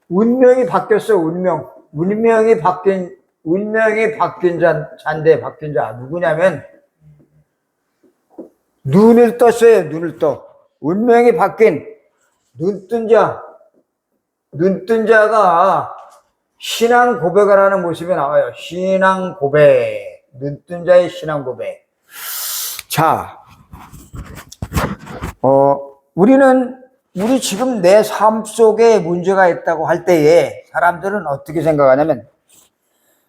운명이 바뀌었어, 운명이 바뀐 잔데 바뀐 자. 누구냐면, 눈을 떴어요, 눈을 떠. 운명이 바뀐 눈뜬 자가 신앙 고백을 하는 모습이 나와요. 신앙 고백. 눈뜬 자의 신앙 고백. 자, 우리 지금 내 삶 속에 문제가 있다고 할 때에 사람들은 어떻게 생각하냐면,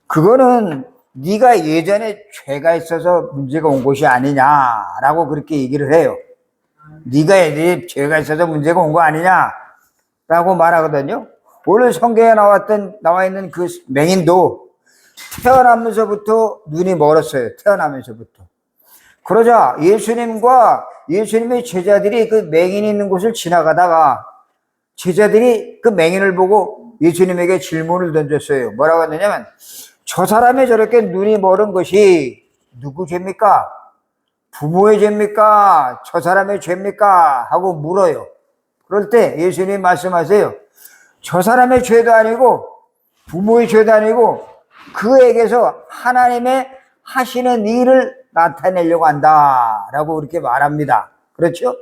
그거는 네가 예전에 죄가 있어서 문제가 온 것이 아니냐라고 그렇게 얘기를 해요. 네가 예전에 죄가 있어서 문제가 온 거 아니냐라고 말하거든요. 오늘 성경에 나와 있는 그 맹인도 태어나면서부터 눈이 멀었어요. 태어나면서부터. 그러자 예수님의 제자들이 그 맹인이 있는 곳을 지나가다가 제자들이 그 맹인을 보고 예수님에게 질문을 던졌어요. 뭐라고 했느냐면, 저 사람이 저렇게 눈이 멀은 것이 누구 죄입니까? 부모의 죄입니까? 저 사람의 죄입니까? 하고 물어요. 그럴 때 예수님이 말씀하세요. 저 사람의 죄도 아니고 부모의 죄도 아니고 그에게서 하나님의 하시는 일을 나타내려고 한다 라고 그렇게 말합니다. 그렇죠?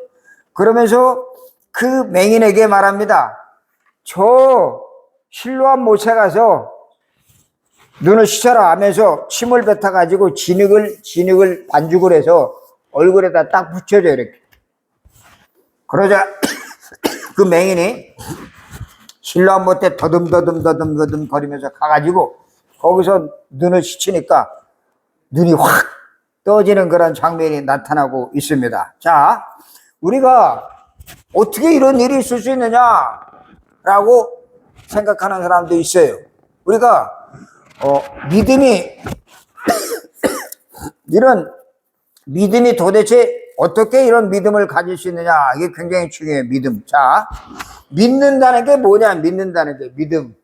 그러면서 그 맹인에게 말합니다. 저 실로암 못에 가서 눈을 씻어라 하면서 침을 뱉어가지고 진흙을 반죽을 해서 얼굴에다 딱 붙여줘, 이렇게. 그러자 그 맹인이 실로암 못에 더듬 거리면서 가가지고 거기서 눈을 씻으니까 눈이 확 떠지는 그런 장면이 나타나고 있습니다. 자, 우리가 어떻게 이런 일이 있을 수 있느냐라고 생각하는 사람도 있어요. 우리가 믿음이 도대체 어떻게 이런 믿음을 가질 수 있느냐, 이게 굉장히 중요해요. 믿음. 자, 믿는다는 게 뭐냐? 믿는다는 게 믿음.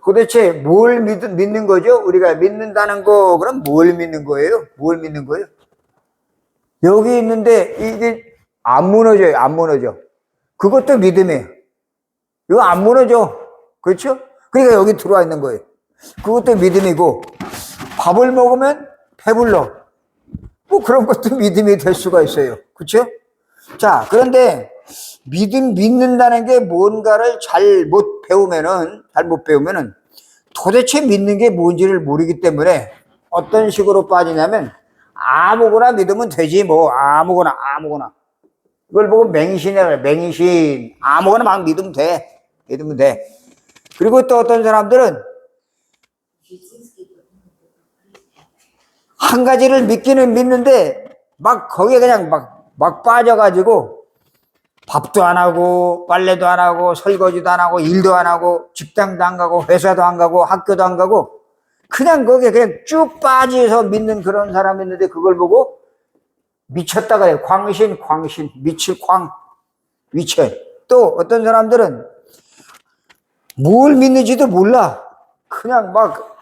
도대체 뭘 믿는 거죠? 우리가 믿는다는 거, 그럼 뭘 믿는 거예요? 뭘 믿는 거예요? 여기 있는데 이게 안 무너져요. 안 무너져. 그것도 믿음이에요. 이거 안 무너져. 그렇죠? 그러니까 여기 들어와 있는 거예요. 그것도 믿음이고, 밥을 먹으면 배불러. 뭐 그런 것도 믿음이 될 수가 있어요. 그렇죠? 자, 그런데 믿는다는 게 뭔가를 잘못 배우면은 도대체 믿는 게 뭔지를 모르기 때문에 어떤 식으로 빠지냐면, 아무거나 믿으면 되지, 뭐, 아무거나. 그걸 보고 맹신이라 그래, 맹신. 아무거나 막 믿으면 돼. 그리고 또 어떤 사람들은 한 가지를 믿기는 믿는데 막 거기에 그냥 막 빠져가지고 밥도 안 하고 빨래도 안 하고 설거지도 안 하고 일도 안 하고 직장도 안 가고 회사도 안 가고 학교도 안 가고 그냥 거기에 그냥 쭉 빠져서 믿는 그런 사람이 있는데, 그걸 보고 미쳤다 그래요. 광신, 미칠 미쳐. 또 어떤 사람들은 뭘 믿는지도 몰라. 그냥 막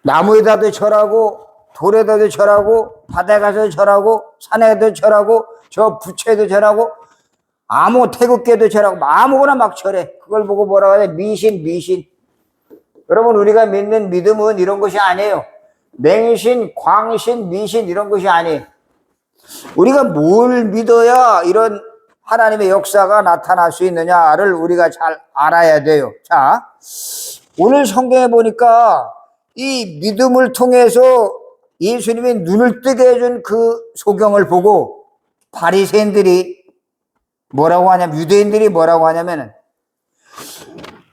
나무에다도 절하고 돌에다도 절하고 바다에 가서 절하고 산에도 절하고 저 부처에도 절하고 태극기에도 절하고 아무거나 막 절해. 그걸 보고 뭐라고 하냐? 미신. 여러분, 우리가 믿는 믿음은 이런 것이 아니에요. 맹신, 광신, 미신 이런 것이 아니에요. 우리가 뭘 믿어야 이런 하나님의 역사가 나타날 수 있느냐를 우리가 잘 알아야 돼요. 자, 오늘 성경에 보니까 이 믿음을 통해서 예수님이 눈을 뜨게 해준 그 소경을 보고 바리새인들이 뭐라고 하냐면, 유대인들이 뭐라고 하냐면,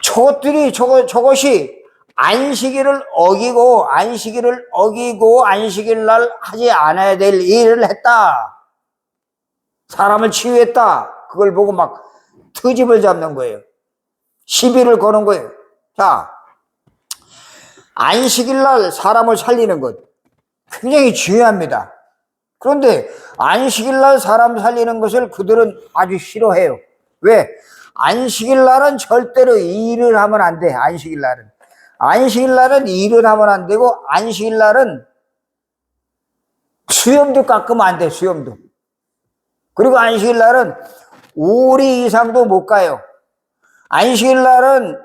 저것이 안식일을 어기고 안식일 날 하지 않아야 될 일을 했다. 사람을 치유했다. 그걸 보고 막 트집을 잡는 거예요. 시비를 거는 거예요. 자, 안식일 날 사람을 살리는 것 굉장히 중요합니다. 그런데 안식일 날 사람 살리는 것을 그들은 아주 싫어해요. 왜? 안식일 날은 절대로 일을 하면 안 돼. 안식일 날은 일을 하면 안 되고, 안식일 날은 수염도 깎으면 안 돼. 수염도. 그리고 안식일 날은 5리 이상도 못 가요. 안식일 날은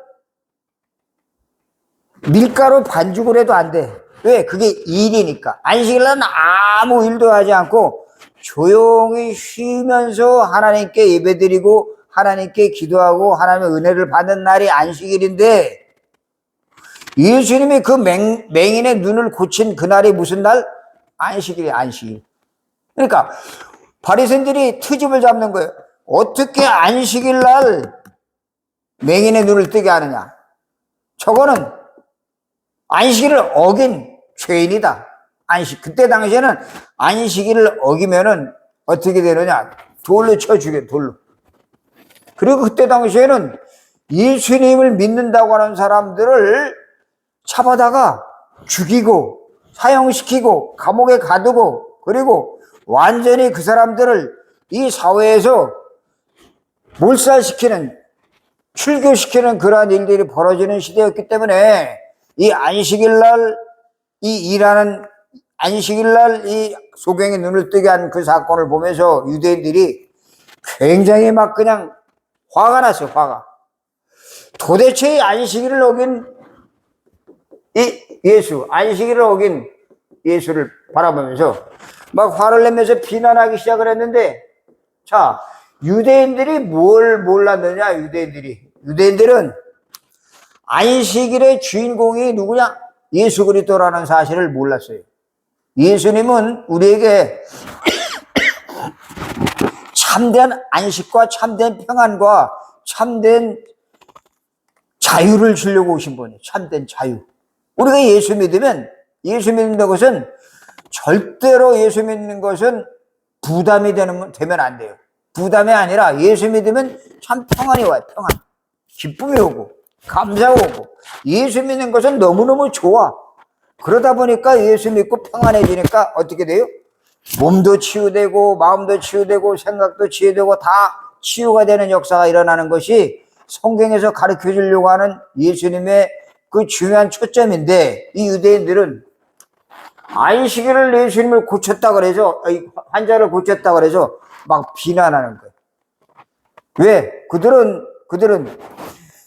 밀가루 반죽을 해도 안 돼. 왜? 그게 일이니까. 안식일 날은 아무 일도 하지 않고 조용히 쉬면서 하나님께 예배드리고 하나님께 기도하고 하나님의 은혜를 받는 날이 안식일인데, 예수님이 그 맹인의 눈을 고친 그날이 무슨 날? 안식일이에요. 안식일. 그러니까 바리새인들이 트집을 잡는 거예요. 어떻게 안식일 날 맹인의 눈을 뜨게 하느냐? 저거는 안식일을 어긴 죄인이다. 그때 당시에는 안식일을 어기면은 어떻게 되느냐? 돌로 쳐 죽여, 돌로. 그리고 그때 당시에는 예수님을 믿는다고 하는 사람들을 잡아다가 죽이고 사형시키고 감옥에 가두고, 그리고 완전히 그 사람들을 이 사회에서 몰살시키는, 출교시키는 그러한 일들이 벌어지는 시대였기 때문에 이 안식일날 이 일하는, 안식일날 이 소경의 눈을 뜨게 한 그 사건을 보면서 유대인들이 굉장히 막 그냥 화가 났어요. 화가. 도대체 이 안식일을 어긴 이 예수, 안식일을 어긴 예수를 바라보면서 막 화를 내면서 비난하기 시작을 했는데, 자, 유대인들이 뭘 몰랐느냐? 유대인들은 안식일의 주인공이 누구냐? 예수 그리스도라는 사실을 몰랐어요. 예수님은 우리에게 참된 안식과 참된 평안과 참된 자유를 주려고 오신 분이에요. 참된 자유. 우리가 예수 믿으면, 예수 믿는 것은 절대로 예수 믿는 것은 부담이 되면 안 돼요. 부담이 아니라 예수 믿으면 참 평안이 와요. 평안. 기쁨이 오고 감사가 오고. 예수 믿는 것은 너무너무 좋아. 그러다 보니까 예수 믿고 평안해지니까 어떻게 돼요? 몸도 치유되고 마음도 치유되고 생각도 치유되고 다 치유가 되는 역사가 일어나는 것이 성경에서 가르쳐 주려고 하는 예수님의 그 중요한 초점인데, 이 유대인들은 안식일을 예수님을 고쳤다 그래서, 환자를 고쳤다 그래서 막 비난하는 거예요. 왜? 그들은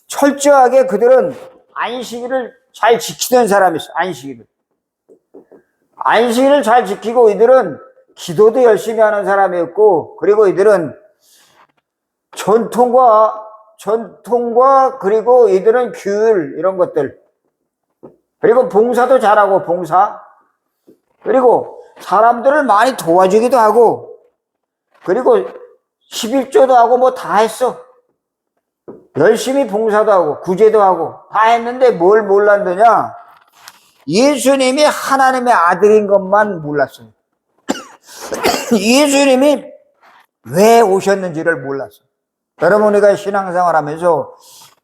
철저하게 그들은 안식일을 잘 지키던 사람이었어요. 안식일을 잘 지키고, 이들은 기도도 열심히 하는 사람이었고, 그리고 이들은 전통과 그리고 이들은 규율 이런 것들, 그리고 봉사도 잘하고, 그리고 사람들을 많이 도와주기도 하고, 그리고 11조도 하고 뭐 다 했어. 열심히 봉사도 하고 구제도 하고 다 했는데 뭘 몰랐느냐? 예수님이 하나님의 아들인 것만 몰랐어요. 예수님이 왜 오셨는지를 몰랐어요. 여러분, 우리가 신앙생활 하면서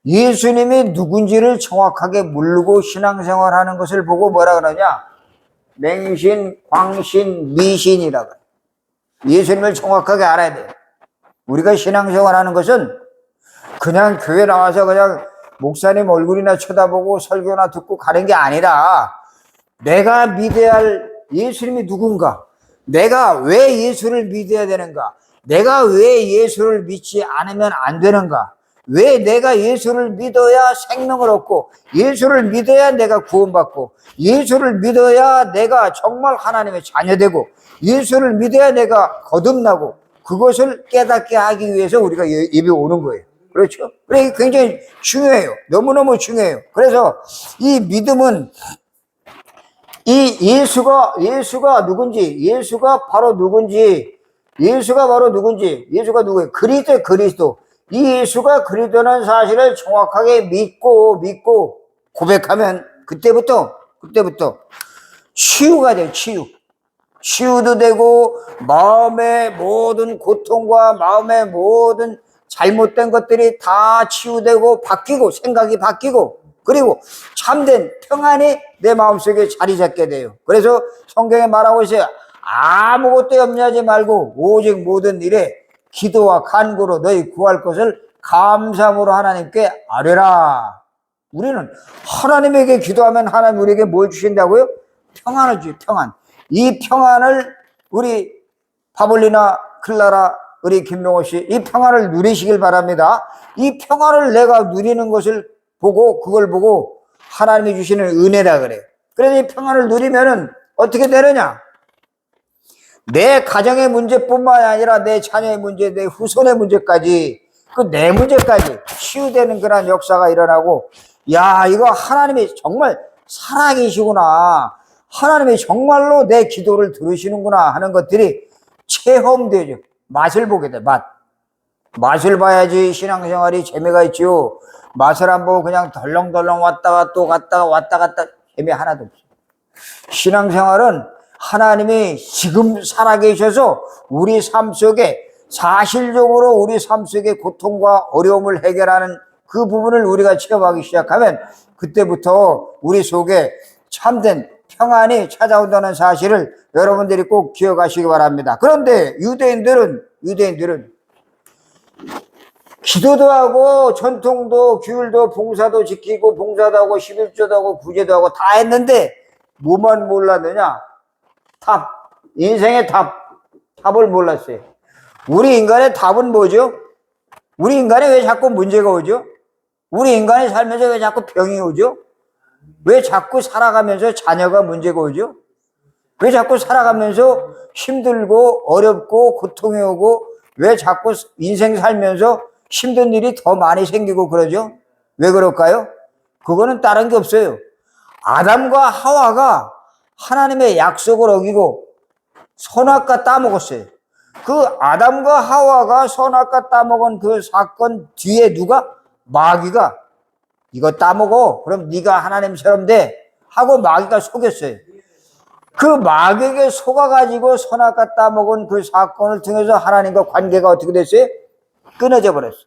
예수님이 누군지를 정확하게 모르고 신앙생활 하는 것을 보고 뭐라 그러냐? 맹신, 광신, 미신이라고. 예수님을 정확하게 알아야 돼요. 우리가 신앙생활 하는 것은 그냥 교회 나와서 그냥 목사님 얼굴이나 쳐다보고 설교나 듣고 가는 게 아니라, 내가 믿어야 할 예수님이 누군가, 내가 왜 예수를 믿어야 되는가, 내가 왜 예수를 믿지 않으면 안 되는가, 왜 내가 예수를 믿어야 생명을 얻고, 예수를 믿어야 내가 구원받고, 예수를 믿어야 내가 정말 하나님의 자녀되고, 예수를 믿어야 내가 거듭나고, 그것을 깨닫게 하기 위해서 우리가 예배 오는 거예요. 그렇죠? 그래, 굉장히 중요해요. 너무너무 중요해요. 그래서 이 믿음은 이 예수가 누군지, 예수가 바로 누구예요? 그리스도. 이 예수가 그리스도라는 사실을 정확하게 믿고 고백하면 그때부터 치유가 돼요. 치유도 되고, 마음의 모든 고통과 마음의 모든 잘못된 것들이 다 치유되고 바뀌고, 생각이 바뀌고, 그리고 참된 평안이 내 마음속에 자리 잡게 돼요. 그래서 성경에 말하고 있어요. 아무것도 염려하지 말고 오직 모든 일에 기도와 간구로 너희 구할 것을 감사함으로 하나님께 아뢰라. 우리는 하나님에게 기도하면 하나님 우리에게 뭘 주신다고요? 평안을 줘요. 평안. 이 평안을 우리 바볼리나 클라라 우리 김명호 씨, 이 평화를 누리시길 바랍니다. 이 평화를 내가 누리는 것을 보고, 그걸 보고 하나님이 주시는 은혜라 그래요. 그래서 이 평화를 누리면은 어떻게 되느냐? 내 가정의 문제뿐만 아니라 내 자녀의 문제, 내 후손의 문제까지, 그 내 문제까지 치유되는 그런 역사가 일어나고, 야, 이거 하나님이 정말 살아계시구나, 하나님이 정말로 내 기도를 들으시는구나 하는 것들이 체험되죠. 맛을 보게 돼. 맛을 봐야지 신앙생활이 재미가 있지요. 맛을 안 보고 그냥 덜렁덜렁 왔다가 또 갔다가 왔다 갔다, 재미 하나도 없어요. 신앙생활은 하나님이 지금 살아계셔서 우리 삶 속에, 사실적으로 우리 삶 속의 고통과 어려움을 해결하는 그 부분을 우리가 체험하기 시작하면 그때부터 우리 속에 참된 평안이 찾아온다는 사실을 여러분들이 꼭 기억하시기 바랍니다. 그런데 유대인들은 기도도 하고 전통도 규율도 봉사도 지키고 봉사도 하고 11조도 하고 구제도 하고 다 했는데 뭐만 몰랐느냐? 인생의 답을 몰랐어요. 우리 인간의 답은 뭐죠? 우리 인간이 왜 자꾸 문제가 오죠? 우리 인간이 살면서 왜 자꾸 병이 오죠? 왜 자꾸 살아가면서 자녀가 문제가 오죠? 왜 자꾸 살아가면서 힘들고 어렵고 고통이 오고, 왜 자꾸 인생 살면서 힘든 일이 더 많이 생기고 그러죠? 왜 그럴까요? 그거는 다른 게 없어요. 아담과 하와가 하나님의 약속을 어기고 선악과 따먹었어요. 그 아담과 하와가 선악과 따먹은 그 사건 뒤에 누가? 마귀가 이거 따먹어, 그럼 네가 하나님처럼 돼 하고 마귀가 속였어요. 그 마귀에게 속아가지고 선악과 따먹은 그 사건을 통해서 하나님과 관계가 어떻게 됐어요? 끊어져 버렸어.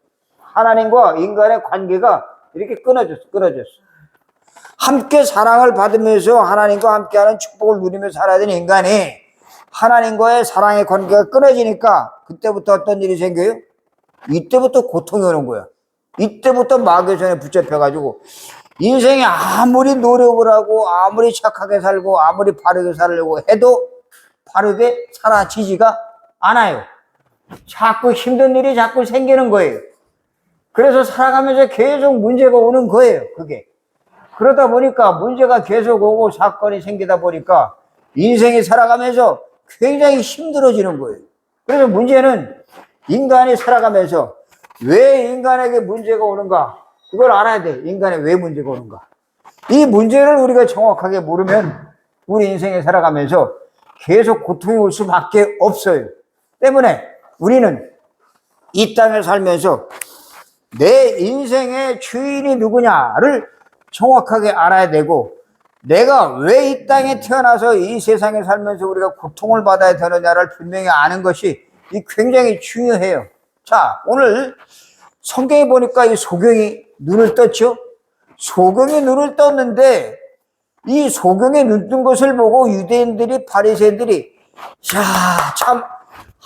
하나님과 인간의 관계가 이렇게 끊어졌어. 함께 사랑을 받으면서 하나님과 함께하는 축복을 누리며 살아야 되는 인간이 하나님과의 사랑의 관계가 끊어지니까 그때부터 어떤 일이 생겨요? 이때부터 고통이 오는 거야. 이때부터 마귀의 손에 붙잡혀가지고 인생에 아무리 노력을 하고 아무리 착하게 살고 아무리 바르게 살려고 해도 바르게 살아지지가 않아요. 자꾸 힘든 일이 자꾸 생기는 거예요. 그래서 살아가면서 계속 문제가 오는 거예요. 그게. 그러다 보니까 문제가 계속 오고 사건이 생기다 보니까 인생이 살아가면서 굉장히 힘들어지는 거예요. 그래서 문제는 인간이 살아가면서 왜 인간에게 문제가 오는가? 그걸 알아야 돼. 인간에 왜 문제가 오는가? 이 문제를 우리가 정확하게 모르면 우리 인생에 살아가면서 계속 고통이 올 수밖에 없어요. 때문에 우리는 이 땅에 살면서 내 인생의 주인이 누구냐를 정확하게 알아야 되고, 내가 왜 이 땅에 태어나서 이 세상에 살면서 우리가 고통을 받아야 되느냐를 분명히 아는 것이 굉장히 중요해요. 자, 오늘 성경에 보니까 이 소경이 눈을 떴죠? 소경이 눈을 떴는데 이 소경이 눈 뜬 것을 보고 유대인들이, 바리새인들이, 야, 참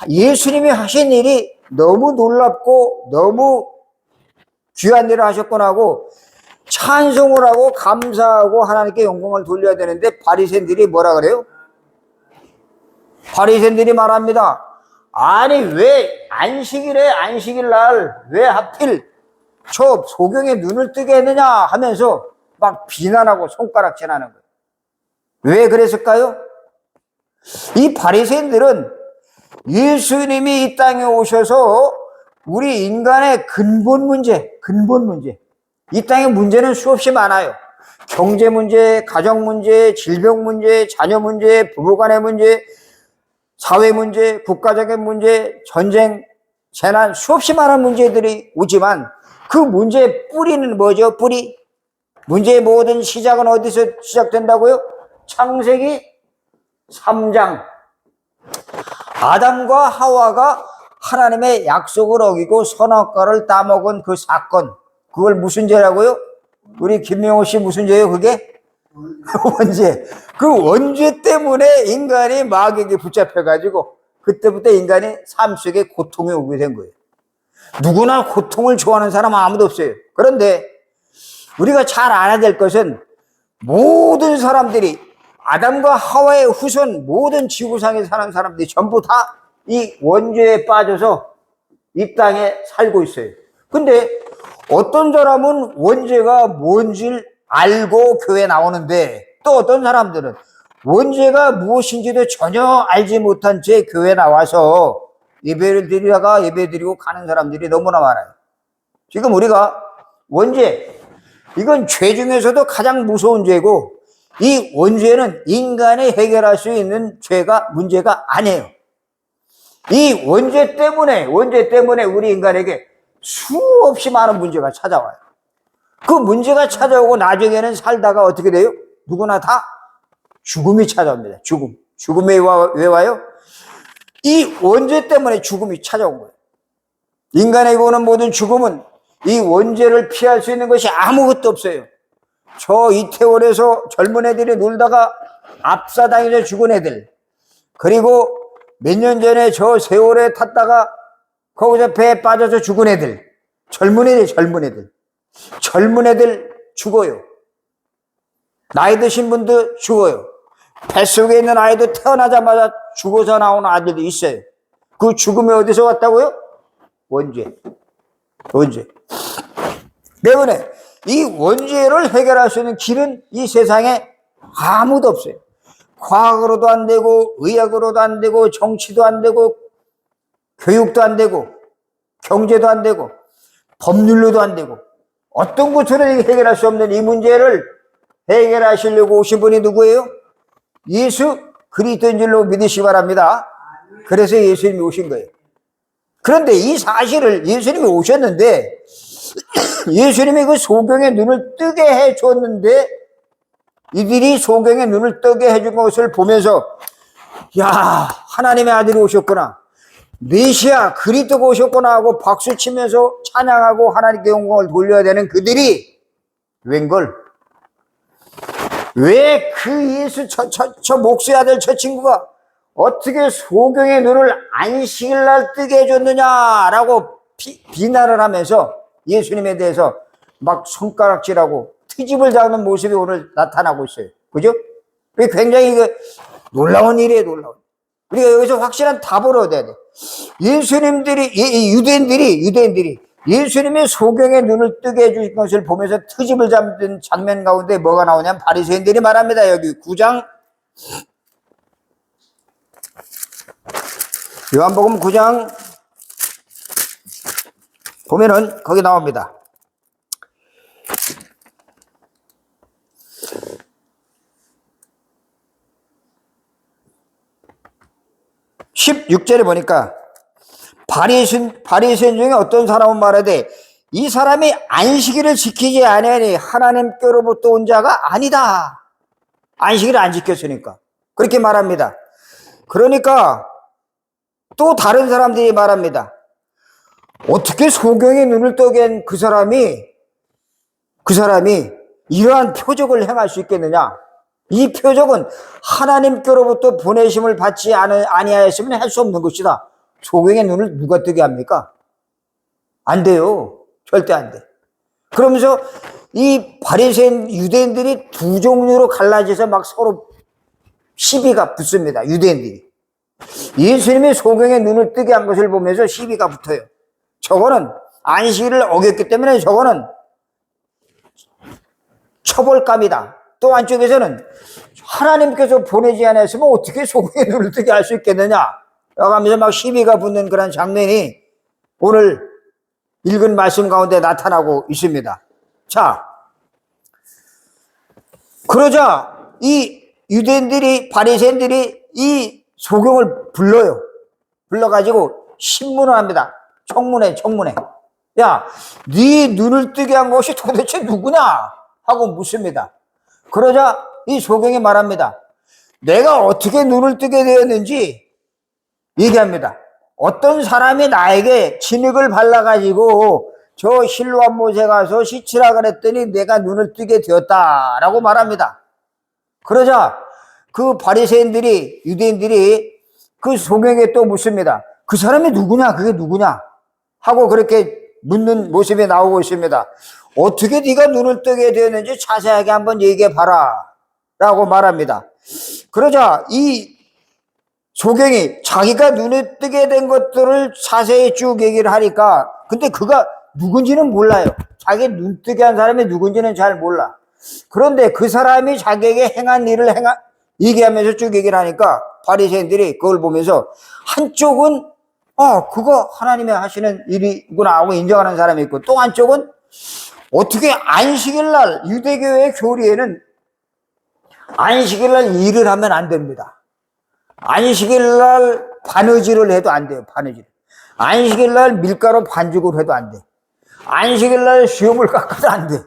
예수님이 하신 일이 너무 놀랍고 너무 귀한 일을 하셨구나 하고 찬송을 하고 감사하고 하나님께 영광을 돌려야 되는데 바리새인들이 뭐라 그래요? 바리새인들이 말합니다. 아니 왜 안식일에, 안식일 날 왜 하필 저 소경의 눈을 뜨게 했느냐 하면서 막 비난하고 손가락질하는 거예요. 왜 그랬을까요? 이 바리새인들은 예수님이 이 땅에 오셔서 우리 인간의 근본 문제, 이 땅의 문제는 수없이 많아요. 경제 문제, 가정 문제, 질병 문제, 자녀 문제, 부부간의 문제, 사회 문제, 국가적인 문제, 전쟁, 재난, 수없이 많은 문제들이 오지만 그 문제의 뿌리는 뭐죠? 뿌리. 문제의 모든 시작은 어디서 시작된다고요? 창세기 3장. 아담과 하와가 하나님의 약속을 어기고 선악과를 따먹은 그 사건, 그걸 무슨 죄라고요? 우리 김명호 씨 무슨 죄예요, 그게? 원죄. 그 원죄 때문에 인간이 마귀에게 붙잡혀가지고 그때부터 인간이 삶 속에 고통이 오게 된 거예요. 누구나 고통을 좋아하는 사람은 아무도 없어요. 그런데 우리가 잘 알아야 될 것은 모든 사람들이, 아담과 하와의 후손 모든 지구상에 사는 사람들이 전부 다 이 원죄에 빠져서 이 땅에 살고 있어요. 근데 어떤 사람은 원죄가 뭔지를 알고 교회 나오는데, 또 어떤 사람들은 원죄가 무엇인지도 전혀 알지 못한 채 교회 나와서 예배를 드리다가 예배 드리고 가는 사람들이 너무나 많아요. 지금 우리가 원죄, 이건 죄 중에서도 가장 무서운 죄고, 이 원죄는 인간이 해결할 수 있는 문제가 아니에요. 이 원죄 때문에 우리 인간에게 수없이 많은 문제가 찾아와요. 그 문제가 찾아오고 나중에는 살다가 어떻게 돼요? 누구나 다 죽음이 찾아옵니다. 죽음이 왜 와요? 이 원죄 때문에 죽음이 찾아온 거예요. 인간에게 오는 모든 죽음은 이 원죄를 피할 수 있는 것이 아무것도 없어요. 저 이태원에서 젊은 애들이 놀다가 압사당해서 죽은 애들, 그리고 몇 년 전에 저 세월에 탔다가 거기서 배에 빠져서 죽은 애들, 젊은 애들 죽어요. 나이 드신 분도 죽어요. 뱃속에 있는 아이도 태어나자마자 죽어서 나오는 아들도 있어요. 그 죽음이 어디서 왔다고요? 원죄. 때문에 이 원죄를 해결할 수 있는 길은 이 세상에 아무도 없어요. 과학으로도 안 되고, 의학으로도 안 되고, 정치도 안 되고, 교육도 안 되고, 경제도 안 되고, 법률로도 안 되고, 어떤 것으로 해결할 수 없는 이 문제를 해결하시려고 오신 분이 누구예요? 예수 그리스도인 줄로 믿으시기 바랍니다. 그래서 예수님이 오신 거예요. 그런데 이 사실을 예수님이 오셨는데, 예수님이 그 소경의 눈을 뜨게 해줬는데, 이들이 소경의 눈을 뜨게 해준 것을 보면서, 야, 하나님의 아들이 오셨구나, 메시아 그리스도가 오셨구나 하고 박수치면서 찬양하고 하나님께 영광을 돌려야 되는 그들이 웬걸? 왜 그 예수 저 목수의 아들 저 친구가 어떻게 소경의 눈을 안식일 날 뜨게 해줬느냐라고 비난을 하면서 예수님에 대해서 막 손가락질하고 트집을 잡는 모습이 오늘 나타나고 있어요. 그죠? 굉장히 놀라운 일이에요, 놀라운. 우리가 여기서 확실한 답을 얻어야 돼. 유대인들이 예수님의 소경의 눈을 뜨게 해주신 것을 보면서 트집을 잡는 장면 가운데 뭐가 나오냐면 바리새인들이 말합니다. 여기 9장, 요한복음 9장 보면은 거기 나옵니다. 16절에 보니까 바리새인 중에 어떤 사람은 말하되 이 사람이 안식일을 지키지 아니하니 하나님께로부터 온 자가 아니다. 안식일을 안 지켰으니까 그렇게 말합니다. 그러니까 또 다른 사람들이 말합니다. 어떻게 소경의 눈을 뜨게 한 그 사람이 이러한 표적을 행할 수 있겠느냐? 이 표적은 하나님께로부터 보내심을 받지 아니하였으면 할 수 없는 것이다. 소경의 눈을 누가 뜨게 합니까? 안 돼요. 절대 안 돼. 그러면서 이 바리새인 유대인들이 두 종류로 갈라져서 막 서로 시비가 붙습니다. 유대인들이 예수님이 소경의 눈을 뜨게 한 것을 보면서 시비가 붙어요. 저거는 안식일을 어겼기 때문에 저거는 처벌감이다. 또 한쪽에서는 하나님께서 보내지 않았으면 어떻게 소경의 눈을 뜨게 할 수 있겠느냐 라면서 막 시비가 붙는 그런 장면이 오늘 읽은 말씀 가운데 나타나고 있습니다. 자, 그러자 이 유대인들이, 바리새인들이 이 소경을 불러가지고 신문을 합니다. 청문회. 야, 네 눈을 뜨게 한 것이 도대체 누구냐 하고 묻습니다. 그러자 이 소경이 말합니다. 내가 어떻게 눈을 뜨게 되었는지 얘기합니다. 어떤 사람이 나에게 진흙을 발라가지고 저 실로암 못에 가서 씻으라 그랬더니 내가 눈을 뜨게 되었다라고 말합니다. 그러자 그 바리새인들이, 유대인들이 그 소경에게 또 묻습니다. 그 사람이 누구냐? 그게 누구냐? 하고 그렇게 묻는 모습이 나오고 있습니다. 어떻게 네가 눈을 뜨게 되었는지 자세하게 한번 얘기해 봐라 라고 말합니다. 그러자 이 소경이 자기가 눈에 뜨게 된 것들을 자세히 쭉 얘기를 하니까, 근데 그가 누군지는 몰라요. 자기 눈 뜨게 한 사람이 누군지는 잘 몰라. 그런데 그 사람이 자기에게 행한 일을 얘기하면서 쭉 얘기를 하니까 바리새인들이 그걸 보면서 한쪽은 그거 하나님이 하시는 일이구나 하고 인정하는 사람이 있고, 또 한쪽은 어떻게 안식일 날 유대교의 교리에는 안식일 날 일을 하면 안 됩니다. 안식일 날 바느질을 해도 안 돼요. 바느질. 안식일 날 밀가루 반죽을 해도 안 돼. 안식일 날 수염을 깎아도 안 돼.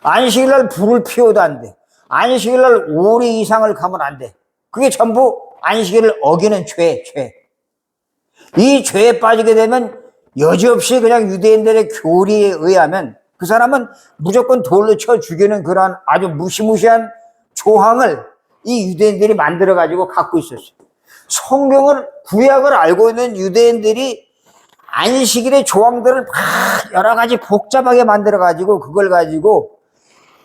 안식일 날 불을 피워도 안 돼. 안식일 날 오리 이상을 가면 안 돼. 그게 전부 안식일을 어기는 죄. 이 죄에 빠지게 되면 여지없이 그냥 유대인들의 교리에 의하면 그 사람은 무조건 돌로 쳐 죽이는 그러한 아주 무시무시한 조항을 이 유대인들이 만들어가지고 갖고 있었어요. 성경을, 구약을 알고 있는 유대인들이 안식일의 조항들을 막 여러 가지 복잡하게 만들어가지고 그걸 가지고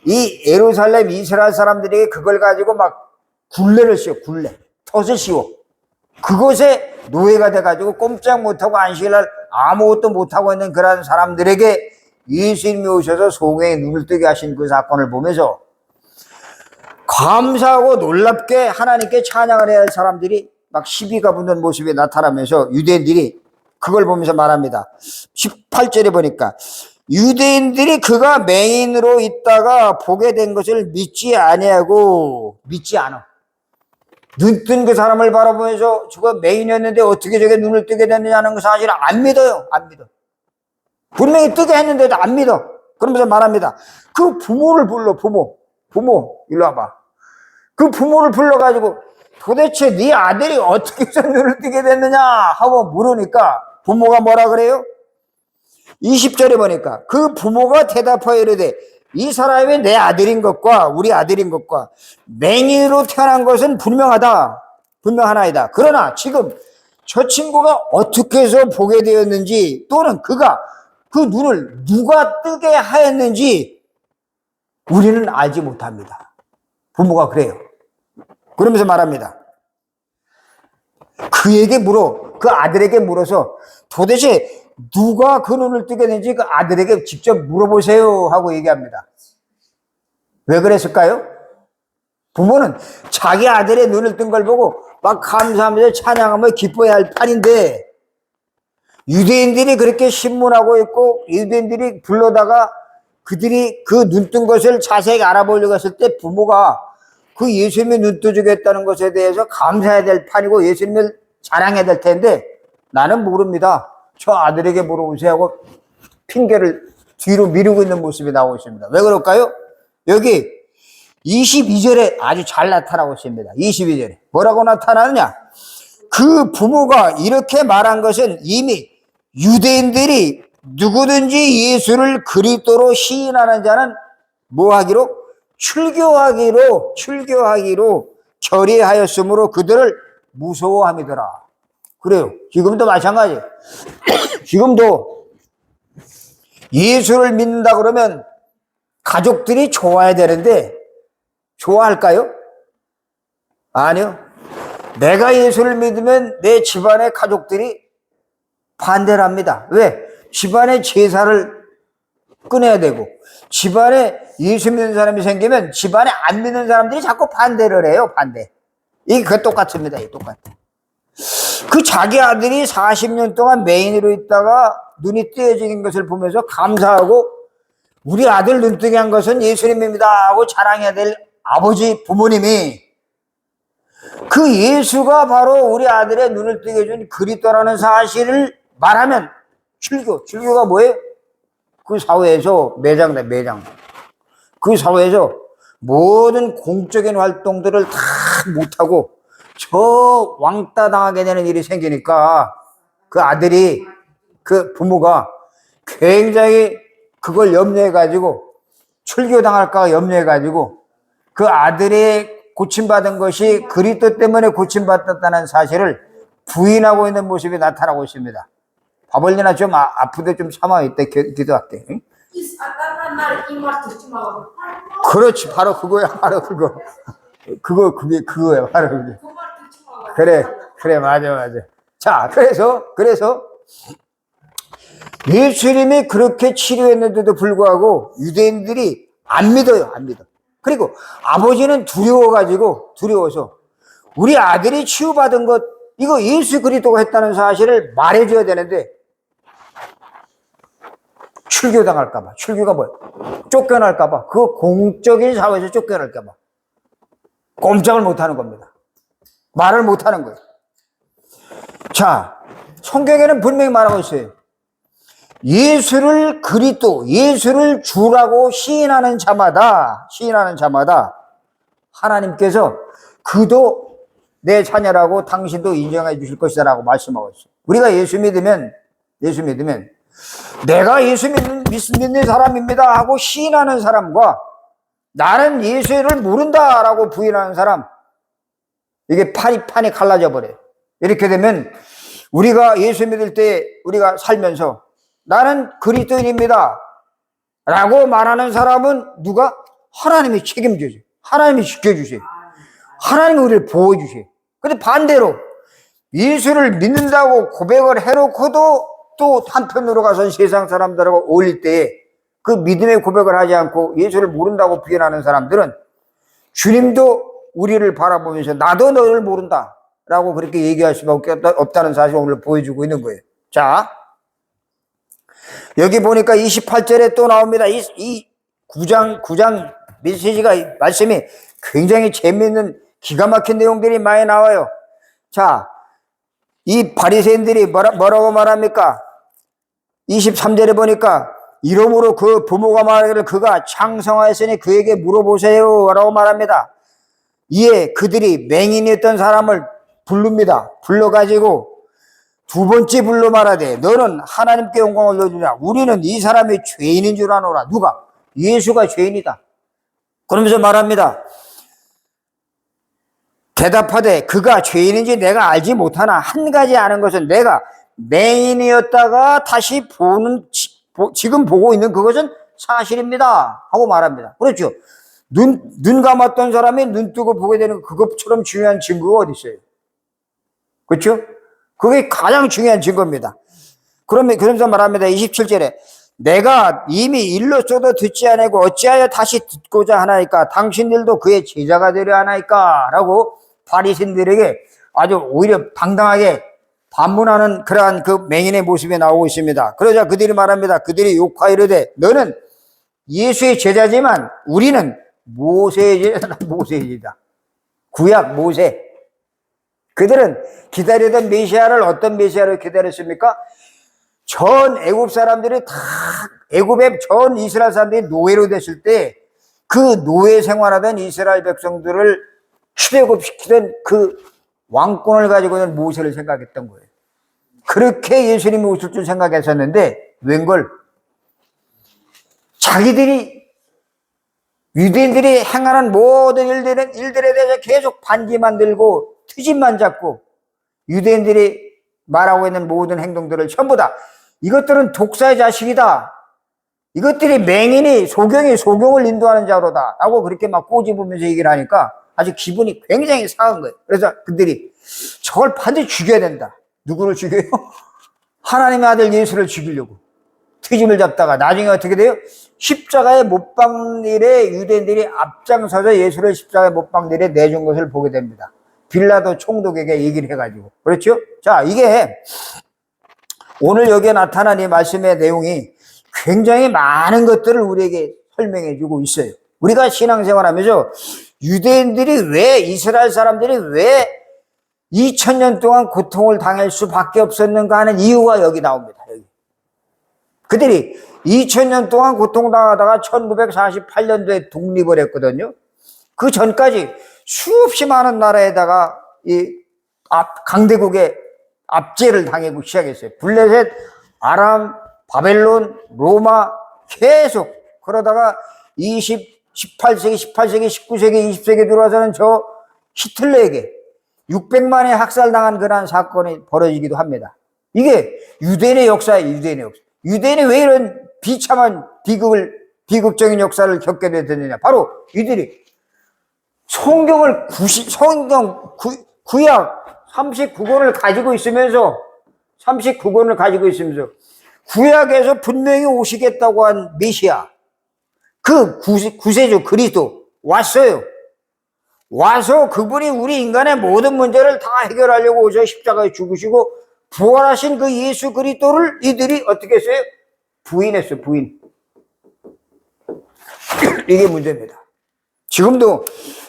이 예루살렘 이스라엘 사람들에게 그걸 가지고 막 굴레를 씌워, 덫을 씌워. 그것에 노예가 돼가지고 꼼짝 못하고 안식일날 아무것도 못하고 있는 그런 사람들에게 예수님이 오셔서 소경의 눈을 뜨게 하신 그 사건을 보면서 감사하고 놀랍게 하나님께 찬양을 해야 할 사람들이 막 시비가 붙는 모습이 나타나면서 유대인들이 그걸 보면서 말합니다. 18절에 보니까 유대인들이 그가 맹인으로 있다가 보게 된 것을 믿지 않아. 눈 뜬 그 사람을 바라보면서 저거 맹인이었는데 어떻게 저게 눈을 뜨게 됐느냐는 그 사실을 안 믿어요. 안 믿어. 분명히 뜨게 했는데도 안 믿어. 그러면서 말합니다. 그 부모를 불러. 부모 일로 와봐. 그 부모를 불러가지고 도대체 네 아들이 어떻게 해서 눈을 뜨게 됐느냐 하고 물으니까 부모가 뭐라 그래요? 20절에 보니까 그 부모가 대답하여 이르되 이 사람이 내 아들인 것과 우리 아들인 것과 맹인으로 태어난 것은 분명하나이다. 그러나 지금 저 친구가 어떻게 해서 보게 되었는지 또는 그가 그 눈을 누가 뜨게 하였는지 우리는 알지 못합니다. 부모가 그래요. 그러면서 말합니다. 그 아들에게 물어서 도대체 누가 그 눈을 뜨게 했는지 그 아들에게 직접 물어보세요 하고 얘기합니다. 왜 그랬을까요? 부모는 자기 아들의 눈을 뜬 걸 보고 막 감사하면서 찬양하며 기뻐해야 할 판인데 유대인들이 그렇게 신문하고 있고 유대인들이 불러다가 그들이 그 눈 뜬 것을 자세히 알아보려고 했을 때 부모가 그 예수님이 눈 떠주겠다는 것에 대해서 감사해야 될 판이고 예수님을 자랑해야 될 텐데 나는 모릅니다. 저 아들에게 물어보세요 하고 핑계를 뒤로 미루고 있는 모습이 나오고 있습니다. 왜 그럴까요? 여기 22절에 아주 잘 나타나고 있습니다. 22절에 뭐라고 나타나느냐? 그 부모가 이렇게 말한 것은 이미 유대인들이 누구든지 예수를 그리스도로 시인하는 자는 뭐 하기로? 출교하기로 결의하였으므로 그들을 무서워함이더라. 그래요. 지금도 마찬가지. 지금도 예수를 믿는다 그러면 가족들이 좋아야 되는데 좋아할까요? 아니요. 내가 예수를 믿으면 내 집안의 가족들이 반대를 합니다. 왜? 집안의 제사를 끊어야 되고 집안에 예수 믿는 사람이 생기면 집안에 안 믿는 사람들이 자꾸 반대를 해요. 반대. 이게 똑같습니다. 이게 똑같아. 그 자기 아들이 40년 동안 맹인으로 있다가 눈이 띄어진 것을 보면서 감사하고 우리 아들 눈뜨게 한 것은 예수님입니다 하고 자랑해야 될 아버지 부모님이 그 예수가 바로 우리 아들의 눈을 뜨게 해준 그리스도라는 사실을 말하면 출교가 뭐예요? 그 사회에서 매장. 그 사회에서 모든 공적인 활동들을 다 못하고 저 왕따 당하게 되는 일이 생기니까 그 아들이 그 부모가 굉장히 그걸 염려해가지고 출교당할까 염려해가지고 그 아들이 고침받은 것이 그리스도 때문에 고침받았다는 사실을 부인하고 있는 모습이 나타나고 있습니다. 바벌리나 좀 아프대 좀 참아 이때 기도할게. 응? 그렇지, 바로 그거야, 바로 그거. 그거야, 바로 그게. 그래, 그래, 맞아. 자, 그래서 예수님이 그렇게 치료했는데도 불구하고 유대인들이 안 믿어요, 안 믿어. 그리고 아버지는 두려워서 우리 아들이 치유받은 것, 이거 예수 그리스도가 했다는 사실을 말해줘야 되는데, 출교당할까봐. 출교가 뭐야? 쫓겨날까봐. 그 공적인 사회에서 쫓겨날까봐. 꼼짝을 못하는 겁니다. 말을 못하는 거예요. 자, 성경에는 분명히 말하고 있어요. 예수를 그리스도, 예수를 주라고 시인하는 자마다 하나님께서 그도 내 자녀라고 당신도 인정해 주실 것이다 라고 말씀하고 있어요. 우리가 예수 믿으면 내가 예수 믿는 사람입니다 하고 시인하는 사람과 나는 예수를 모른다 라고 부인하는 사람, 이게 판이 갈라져 버려요. 이렇게 되면 우리가 예수 믿을 때 우리가 살면서 나는 그리스도인입니다 라고 말하는 사람은 누가? 하나님이 책임져줘요. 하나님이 지켜주세요. 하나님이 우리를 보호해주세요. 근데 반대로 예수를 믿는다고 고백을 해놓고도 또 한편으로 가서 세상 사람들하고 어울릴 때에 그 믿음의 고백을 하지 않고 예수를 모른다고 부인하는 사람들은 주님도 우리를 바라보면서 나도 너를 모른다 라고 그렇게 얘기할 수밖에 없다는 사실을 오늘 보여주고 있는 거예요. 자, 여기 보니까 28절에 또 나옵니다. 이 9장 메시지가, 말씀이 굉장히 재미있는 기가 막힌 내용들이 많이 나와요. 자, 이 바리새인들이 뭐라고 말합니까? 23절에 보니까 이러므로 그 부모가 말하기를 그가 창성하였으니 그에게 물어보세요 라고 말합니다. 이에 그들이 맹인이었던 사람을 부릅니다. 불러가지고 두 번째 불러 말하되 너는 하나님께 영광을 돌리라. 우리는 이 사람이 죄인인 줄 아노라. 누가? 예수가 죄인이다. 그러면서 말합니다. 대답하되 그가 죄인인지 내가 알지 못하나 한 가지 아는 것은 내가 맹인이었다가 다시 지금 보고 있는 그것은 사실입니다 하고 말합니다. 그렇죠. 눈 감았던 사람이 눈 뜨고 보게 되는 그것처럼 중요한 증거가 어디 있어요? 그렇죠? 그게 가장 중요한 증거입니다. 그러면서 말합니다. 27절에 내가 이미 일렀어도 듣지 않고 어찌하여 다시 듣고자 하나이까? 당신들도 그의 제자가 되려 하나이까? 라고 바리새인들에게 아주 오히려 당당하게 반문하는 그러한 그 맹인의 모습이 나오고 있습니다. 그러자 그들이 말합니다. 그들이 욕하이르되 너는 예수의 제자지만 우리는 모세의 제자다. 구약 모세. 그들은 기다리던 메시아를 어떤 메시아를 기다렸습니까? 전 애굽 사람들이 다 애굽의 전 이스라엘 사람들이 노예로 됐을 때 그 노예 생활하던 이스라엘 백성들을 출애굽시키던 그 왕권을 가지고 있는 모세를 생각했던 거예요. 그렇게 예수님이 오실 줄 생각했었는데 웬걸 자기들이 유대인들이 행하는 모든 일들에 대해서 계속 반기만 들고 트집만 잡고 유대인들이 말하고 있는 모든 행동들을 전부 다 이것들은 독사의 자식이다. 이것들이 맹인이 소경을 인도하는 자로다. 라고 그렇게 막 꼬집으면서 얘기를 하니까 아주 기분이 굉장히 상한 거예요. 그래서 그들이 저걸 반드시 죽여야 된다. 누구를 죽여요? 하나님의 아들 예수를 죽이려고 트집을 잡다가 나중에 어떻게 돼요? 십자가에 못 박는 일에 유대인들이 앞장서서 예수를 십자가에 못 박는 일에 내준 것을 보게 됩니다. 빌라도 총독에게 얘기를 해가지고. 그렇죠? 자, 이게 오늘 여기에 나타난 이 말씀의 내용이 굉장히 많은 것들을 우리에게 설명해 주고 있어요. 우리가 신앙생활 하면서 유대인들이 왜, 이스라엘 사람들이 왜 2000년 동안 고통을 당할 수밖에 없었는가 하는 이유가 여기 나옵니다. 여기. 그들이 2000년 동안 고통당하다가 1948년도에 독립을 했거든요. 그 전까지 수없이 많은 나라에다가 강대국의 압제를 당하고 시작했어요. 블레셋, 아람, 바벨론, 로마 계속 그러다가 18세기, 19세기, 20세기 들어와서는 저 히틀러에게 600만의 학살당한 그러한 사건이 벌어지기도 합니다. 이게 유대인의 역사예요. 유대인의 역사. 유대인이 왜 이런 비참한 비극적인 역사를 겪게 됐느냐? 바로 이들이 구약 39권을 가지고 있으면서 39권을 가지고 있으면서 구약에서 분명히 오시겠다고 한 메시아, 그 구세주 그리스도 왔어요. 와서 그분이 우리 인간의 모든 문제를 다 해결하려고 오셔 십자가에 죽으시고 부활하신 그 예수 그리스도를 이들이 어떻게 했어요? 부인했어요. 부인. 이게 문제입니다. 지금도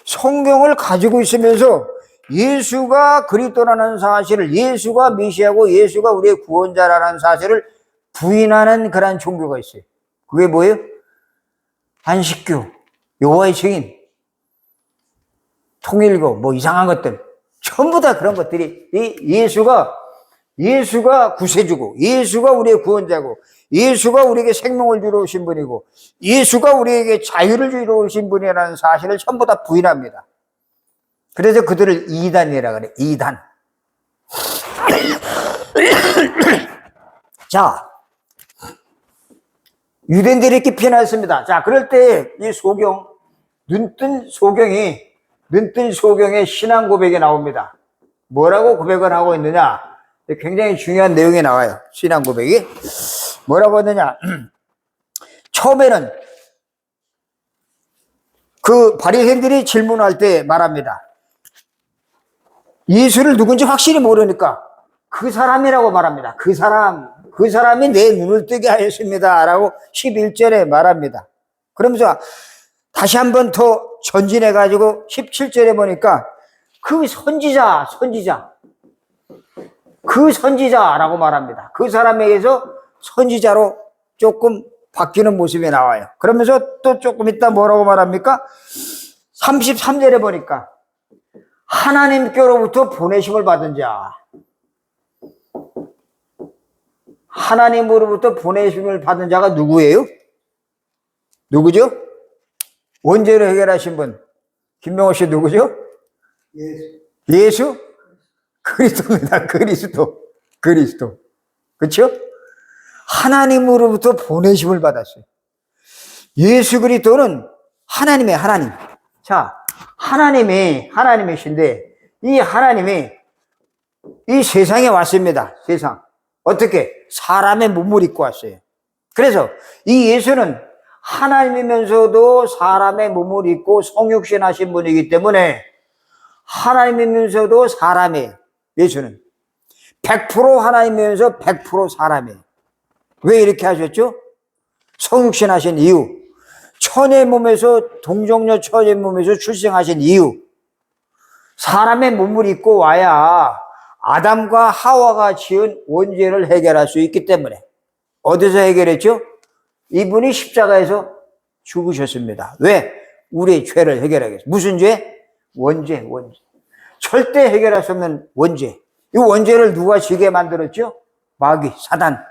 성경을 가지고 있으면서 예수가 그리스도라는 사실을, 예수가 메시아고 예수가 우리의 구원자라는 사실을 부인하는 그런 종교가 있어요. 그게 뭐예요? 안식교, 여호와의 증인, 통일교, 뭐 이상한 것들, 전부 다 그런 것들이 예수가 구세주고, 예수가 우리의 구원자고, 예수가 우리에게 생명을 주러 오신 분이고, 예수가 우리에게 자유를 주러 오신 분이라는 사실을 전부 다 부인합니다. 그래서 그들을 이단이라 그래. 이단. 자, 유대인들이 이렇게 비난했습니다. 자, 그럴 때 이 소경, 눈뜬 소경의 신앙 고백이 나옵니다. 뭐라고 고백을 하고 있느냐? 굉장히 중요한 내용이 나와요. 신앙 고백이. 뭐라고 했느냐? 처음에는 그 바리새인들이 질문할 때 말합니다. 예수를 누군지 확실히 모르니까 그 사람이라고 말합니다. 그 사람이 내 눈을 뜨게 하였습니다. 라고 11절에 말합니다. 그러면서 다시 한번 더 전진해가지고 17절에 보니까 그 선지자라고 말합니다. 그 사람에게서 선지자로 조금 바뀌는 모습이 나와요. 그러면서 또 조금 있다 뭐라고 말합니까? 33절에 보니까 하나님께로부터 보내심을 받은 자. 하나님으로부터 보내심을 받은 자가 누구예요? 누구죠? 원죄를 해결하신 분. 김명호 씨 누구죠? 예수? 그리스도입니다. 그리스도. 그렇죠? 하나님으로부터 보내심을 받았어요. 예수 그리스도는 하나님. 자, 하나님이신데 이 하나님이 이 세상에 왔습니다. 세상. 어떻게? 사람의 몸을 입고 왔어요. 그래서 이 예수는 하나님이면서도 사람의 몸을 입고 성육신 하신 분이기 때문에 하나님이면서도 사람이에요. 예수는 100% 하나님이면서 100% 사람이에요. 왜 이렇게 하셨죠? 성육신 하신 이유, 천의 몸에서 동정녀 천의 몸에서 출생하신 이유, 사람의 몸을 입고 와야 아담과 하와가 지은 원죄를 해결할 수 있기 때문에. 어디서 해결했죠? 이분이 십자가에서 죽으셨습니다. 왜? 우리의 죄를 해결하기 위해서. 무슨 죄? 원죄. 절대 해결할 수 없는 원죄. 이 원죄를 누가 지게 만들었죠? 마귀, 사단,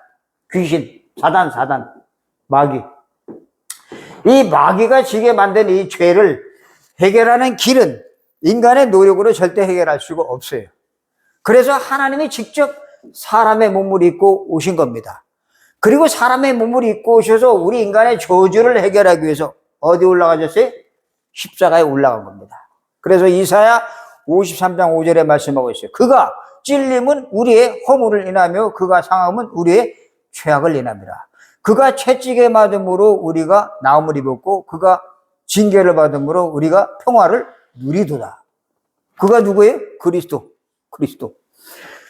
귀신, 사단, 마귀. 이 마귀가 지게 만든 이 죄를 해결하는 길은 인간의 노력으로 절대 해결할 수가 없어요. 그래서 하나님이 직접 사람의 몸을 입고 오신 겁니다. 그리고 사람의 몸을 입고 오셔서 우리 인간의 저주를 해결하기 위해서 어디 올라가셨어요? 십자가에 올라간 겁니다. 그래서 이사야 53장 5절에 말씀하고 있어요. 그가 찔림은 우리의 허물을 인하며 그가 상함은 우리의 죄악을 인합니다. 그가 채찍에 맞음으로 우리가 나음을 입었고 그가 징계를 받음으로 우리가 평화를 누리도다. 그가 누구예요? 그리스도.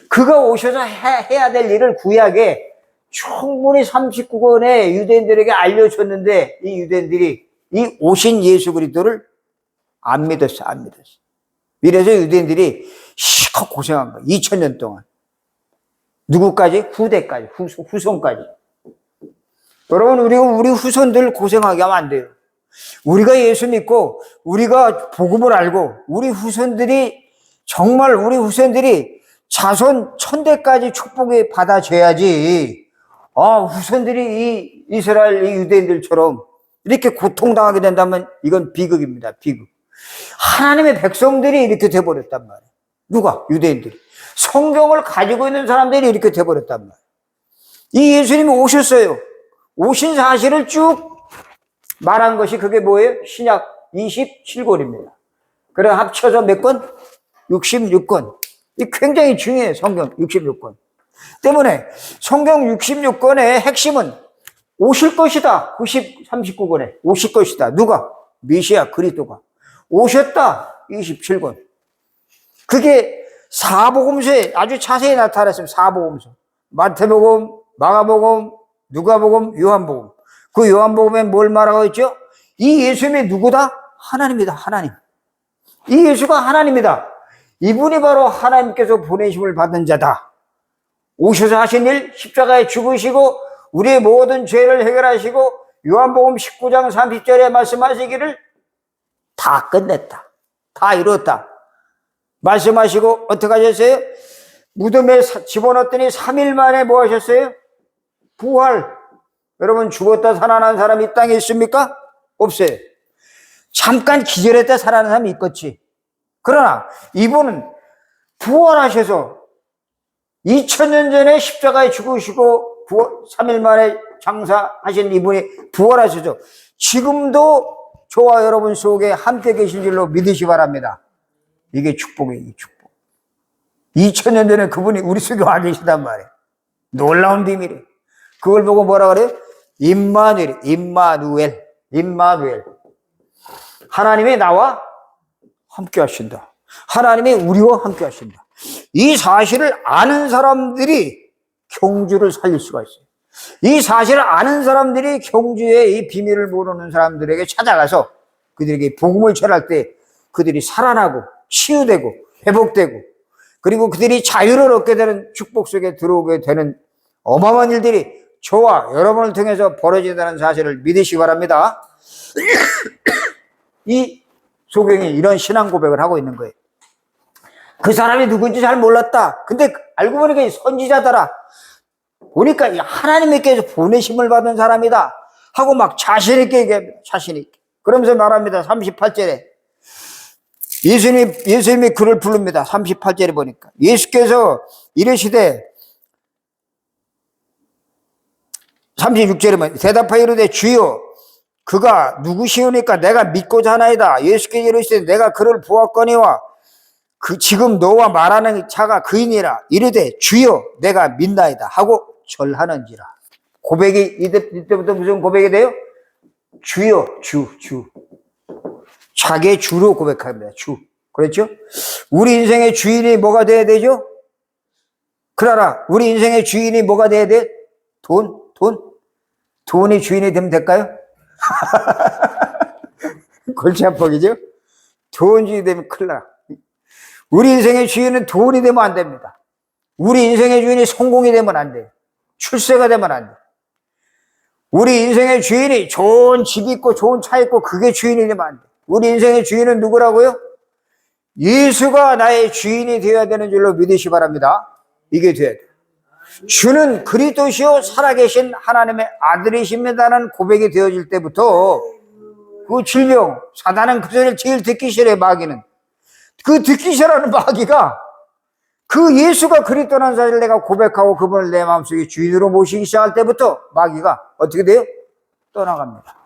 그가 오셔서 해야 될 일을 구약에 충분히 39권의 유대인들에게 알려줬는데 이 유대인들이 이 오신 예수 그리스도를 안 믿었어. 이래서 유대인들이 실컷 고생한 거야. 2000년 동안. 누구까지? 후대까지, 후손까지. 여러분, 우리 후손들 고생하게 하면 안 돼요. 우리가 예수 믿고 우리가 복음을 알고 우리 후손들이 자손 1000대까지 축복을 받아줘야지. 후손들이 이 이스라엘 이 유대인들처럼 이렇게 고통당하게 된다면 이건 비극입니다. 비극. 하나님의 백성들이 이렇게 돼버렸단 말이에요. 누가? 유대인들이. 성경을 가지고 있는 사람들이 이렇게 돼버렸단 말이에요. 이 예수님이 오셨어요. 오신 사실을 쭉 말한 것이 그게 뭐예요? 신약 27권입니다. 그래 합쳐서 몇 권? 66권. 이 굉장히 중요해요. 성경 66권. 때문에 성경 66권의 핵심은 오실 것이다. 39권에 오실 것이다. 누가? 메시아 그리스도가 오셨다. 27권. 그게 사복음서에 아주 자세히 나타났습니다. 사복음서. 마태복음, 마가복음, 누가복음, 요한복음. 그 요한복음에 뭘 말하고 있죠? 이 예수님이 누구다? 하나님이다. 하나님. 이 예수가 하나님이다. 이분이 바로 하나님께서 보내심을 받은 자다. 오셔서 하신 일, 십자가에 죽으시고 우리의 모든 죄를 해결하시고 요한복음 19장 30절에 말씀하시기를 다 끝냈다. 다 이뤘다. 말씀하시고 어떻게 하셨어요? 무덤에 집어넣었더니 3일 만에 뭐 하셨어요? 부활. 여러분 죽었다 살아난 사람이 이 땅에 있습니까? 없어요. 잠깐 기절했다 살아난 사람이 있겠지. 그러나 이분은 부활하셔서 2000년 전에 십자가에 죽으시고 3일 만에 장사하신 이분이 부활하셔서 지금도 저와 여러분 속에 함께 계신 줄로 믿으시 바랍니다. 이게 축복이에요. 이 축복. 2000년 전에 그분이 우리 속에 와 계시단 말이에요. 놀라운 비밀이에요. 그걸 보고 뭐라 그래요? 임마누엘. 하나님이 나와 함께 하신다. 하나님이 우리와 함께 하신다. 이 사실을 아는 사람들이 경주를 살릴 수가 있어요. 이 사실을 아는 사람들이 경주의 이 비밀을 모르는 사람들에게 찾아가서 그들에게 복음을 전할 때 그들이 살아나고 치유되고 회복되고 그리고 그들이 자유를 얻게 되는 축복 속에 들어오게 되는 어마어마한 일들이 저와 여러분을 통해서 벌어진다는 사실을 믿으시기 바랍니다. 이 소경이 이런 신앙 고백을 하고 있는 거예요. 그 사람이 누군지 잘 몰랐다. 근데 알고 보니까 선지자더라. 보니까 하나님께서 보내심을 받은 사람이다 하고 막 자신있게 얘기합니다. 자신있게. 그러면서 말합니다. 38절에 예수님이 그를 부릅니다. 38절에 보니까 예수께서 이르시되 36절에 보면 대답하여 이르되 주여 그가 누구시오니까 내가 믿고자 하나이다. 예수께서 이르시되 내가 그를 보았거니와 그 지금 너와 말하는 자가 그이니라. 이르되 주여 내가 믿나이다 하고 절하는지라. 고백이 이때부터 무슨 고백이 돼요? 주여 주 자기의 주로 고백합니다. 주. 그렇죠? 우리 인생의 주인이 뭐가 돼야 되죠? 그러나 우리 인생의 주인이 뭐가 돼야 돼? 돈이 주인이 되면 될까요? 골치 아프기죠? 돈 주인이 되면 큰일 나. 우리 인생의 주인은 돈이 되면 안 됩니다. 우리 인생의 주인이 성공이 되면 안 돼요. 출세가 되면 안 돼요. 우리 인생의 주인이 좋은 집 있고 좋은 차 있고 그게 주인이 되면 안 돼요. 우리 인생의 주인은 누구라고요? 예수가 나의 주인이 되어야 되는 줄로 믿으시 바랍니다. 이게 돼야 돼요. 주는 그리스도시요 살아계신 하나님의 아들이십니다라는 고백이 되어질 때부터 그 질병, 사단은 그 소리를 제일 듣기 싫어요. 마귀는. 그 듣기 싫어하는 마귀가 그 예수가 그리스도라는 사실을 내가 고백하고 그분을 내 마음속에 주인으로 모시기 시작할 때부터 마귀가 어떻게 돼요? 떠나갑니다.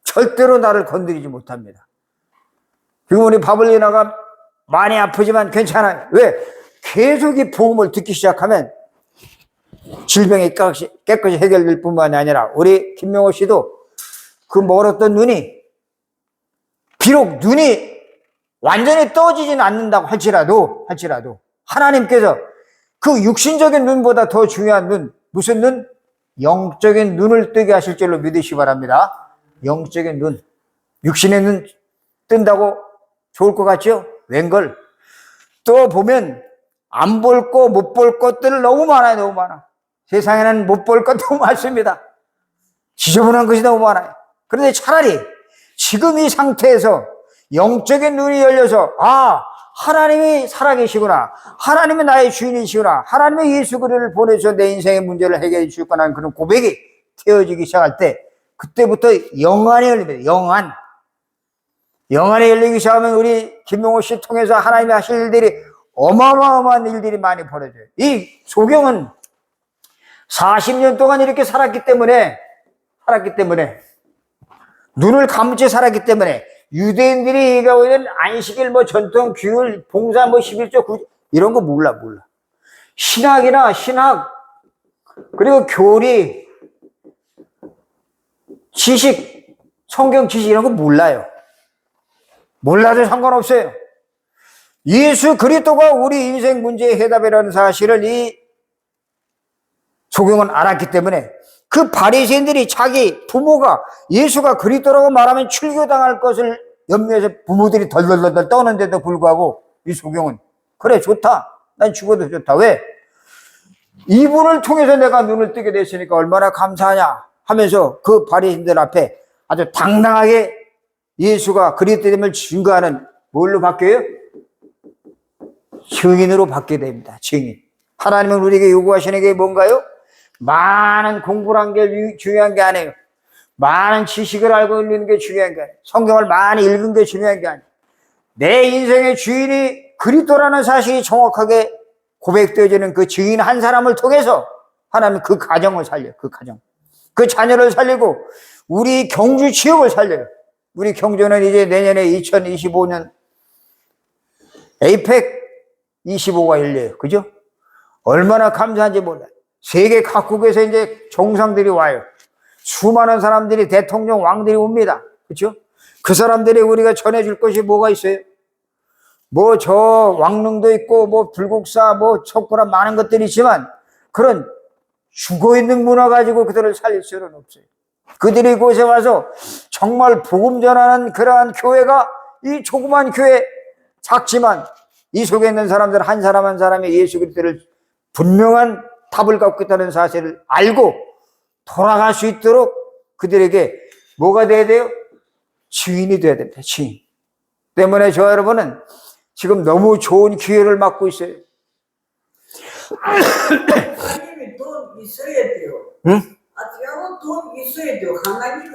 절대로 나를 건드리지 못합니다. 지금 우리 바블리나가 많이 아프지만 괜찮아요. 왜? 계속 이 복음을 듣기 시작하면 질병이 깨끗이 해결될 뿐만이 아니라 우리 김명호 씨도 그 멀었던 눈이 비록 눈이 완전히 떠지진 않는다고 할지라도 하나님께서 그 육신적인 눈보다 더 중요한 눈, 무슨 눈? 영적인 눈을 뜨게 하실 줄로 믿으시기 바랍니다. 영적인 눈. 육신의 눈 뜬다고 좋을 것 같죠? 웬걸? 또 보면 안 볼 거, 못 볼 것들 너무 많아요. 너무 많아. 세상에는 못 볼 것 너무 많습니다. 지저분한 것이 너무 많아요. 그런데 차라리 지금 이 상태에서 영적인 눈이 열려서 하나님이 살아계시구나. 하나님이 나의 주인이시구나. 하나님의 예수 그리스도를 보내서 내 인생의 문제를 해결해 줄 거라는 그런 고백이 되어지기 시작할 때 그때부터 영안이 열립니다. 영안이 열리기 시작하면 우리 김용호 씨 통해서 하나님이 하실 일들이 어마어마한 일들이 많이 벌어져요. 이 소경은 40년 동안 이렇게 살았기 때문에 눈을 감지 살았기 때문에 유대인들이 얘기하고 있는 안식일 전통 규율 봉사 11조 이런 거 몰라. 신학이나 신학, 그리고 교리, 지식, 성경 지식 이런 거 몰라요. 몰라도 상관없어요. 예수 그리스도가 우리 인생 문제의 해답이라는 사실을 이 소경은 알았기 때문에 그 바리새인들이 자기 부모가 예수가 그리스도라고 말하면 출교당할 것을 염려해서 부모들이 덜덜덜 떠는데도 불구하고 이 소경은 그래 좋다. 난 죽어도 좋다. 왜? 이분을 통해서 내가 눈을 뜨게 됐으니까 얼마나 감사하냐 하면서 그 바리새인들 앞에 아주 당당하게 예수가 그리스도임을 증거하는 뭘로 바뀌어요? 증인으로 바뀌게 됩니다. 증인. 하나님은 우리에게 요구하시는 게 뭔가요? 많은 공부를 한 게 중요한 게 아니에요. 많은 지식을 알고 있는 게 중요한 게 아니에요. 성경을 많이 읽은 게 중요한 게 아니에요. 내 인생의 주인이 그리스도라는 사실이 정확하게 고백되어지는 그 증인 한 사람을 통해서 하나님은 그 가정을 살려요. 그 가정. 그 자녀를 살리고 우리 경주 지역을 살려요. 우리 경주는 이제 내년에 2025년 에이펙 25가 열려요. 그죠? 얼마나 감사한지 몰라요. 세계 각국에서 이제 정상들이 와요. 수많은 사람들이 대통령, 왕들이 옵니다. 그렇죠? 그 사람들이 우리가 전해줄 것이 뭐가 있어요? 뭐 저 왕릉도 있고 뭐 불국사 뭐 척구라 많은 것들이 있지만 그런 죽어있는 문화 가지고 그들을 살릴 수는 없어요. 그들이 이곳에 와서 정말 복음 전하는 그러한 교회가 이 조그만 교회 작지만 이 속에 있는 사람들 한 사람 한 사람이 예수 그리스도를 분명한 답을 갖고 있다는 사실을 알고 돌아갈 수 있도록 그들에게 뭐가 돼야 돼요? 증인이 돼야 됩니다. 증인. 때문에 저 여러분은 지금 너무 좋은 기회를 맞고 있어요. 하나님이 돈 있어야 돼요. 응? 아직은 돈 있어야 돼요. 하나님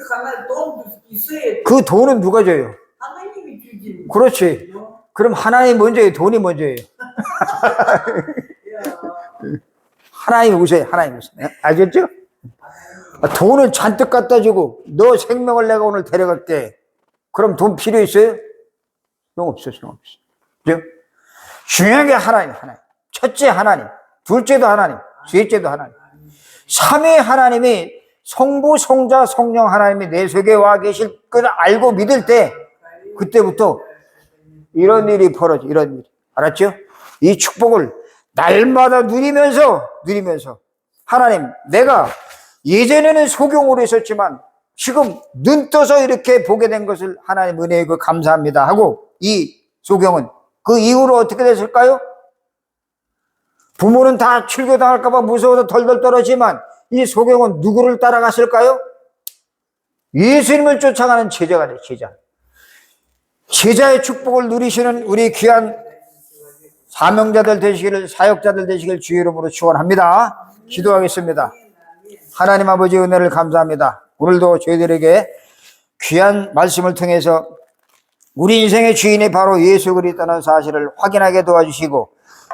돈 있어야 돼요. 그 돈은 누가 줘요? 하나님이 주지. 그렇지. 그럼 하나님 먼저예요? 돈이 먼저예요? 하나님 오세요. 하나님 오세요. 알겠죠? 돈을 잔뜩 갖다 주고 너 생명을 내가 오늘 데려갈게. 그럼 돈 필요 있어요? 없어요. 그죠? 중요한 게 하나님. 첫째 하나님, 둘째도 하나님, 셋째도 하나님. 삼위 하나님이 성부, 성자, 성령 하나님이 내 속에 와 계실 걸 알고 믿을 때 그때부터 이런 일이 벌어져. 이런 일. 알았죠? 이 축복을 날마다 누리면서 하나님 내가 예전에는 소경으로 있었지만 지금 눈 떠서 이렇게 보게 된 것을 하나님 은혜에 감사합니다 하고 이 소경은 그 이후로 어떻게 됐을까요? 부모는 다 출교당할까 봐 무서워서 덜덜 떨었지만 이 소경은 누구를 따라갔을까요? 예수님을 쫓아가는 제자가 돼. 제자의 축복을 누리시는 우리 귀한 사명자들 되시기를, 사역자들 되시기를 주의 이름으로 축원합니다. 기도하겠습니다. 하나님 아버지 은혜를 감사합니다. 오늘도 저희들에게 귀한 말씀을 통해서 우리 인생의 주인이 바로 예수 그리스도라는 사실을 확인하게 도와주시고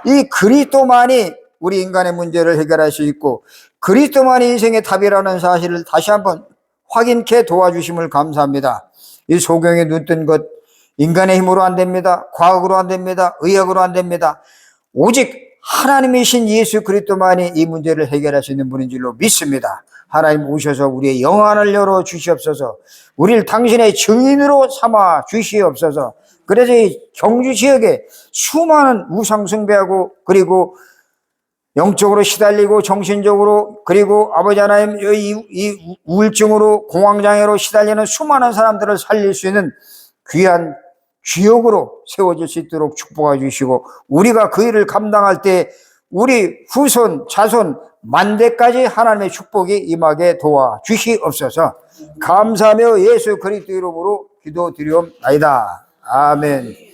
이 그리스도만이 우리 인간의 문제를 해결할 수 있고 그리스도만이 인생의 답이라는 사실을 다시 한번 확인케 도와주심을 감사합니다. 이 소경에 눈뜬 것 인간의 힘으로 안 됩니다. 과학으로 안 됩니다. 의학으로 안 됩니다. 오직 하나님이신 예수 그리스도만이 이 문제를 해결할 수 있는 분인 줄로 믿습니다. 하나님 오셔서 우리의 영안을 열어 주시옵소서. 우리를 당신의 증인으로 삼아 주시옵소서. 그래서 이 경주 지역에 수많은 우상 숭배하고 그리고 영적으로 시달리고 정신적으로 그리고 아버지 하나님 이 우울증으로 공황장애로 시달리는 수많은 사람들을 살릴 수 있는 귀한 주역으로 세워질 수 있도록 축복해 주시고 우리가 그 일을 감당할 때 우리 후손 자손 만대까지 하나님의 축복이 임하게 도와주시옵소서. 감사하며 예수 그리스도 이름으로 기도드리옵나이다. 아멘.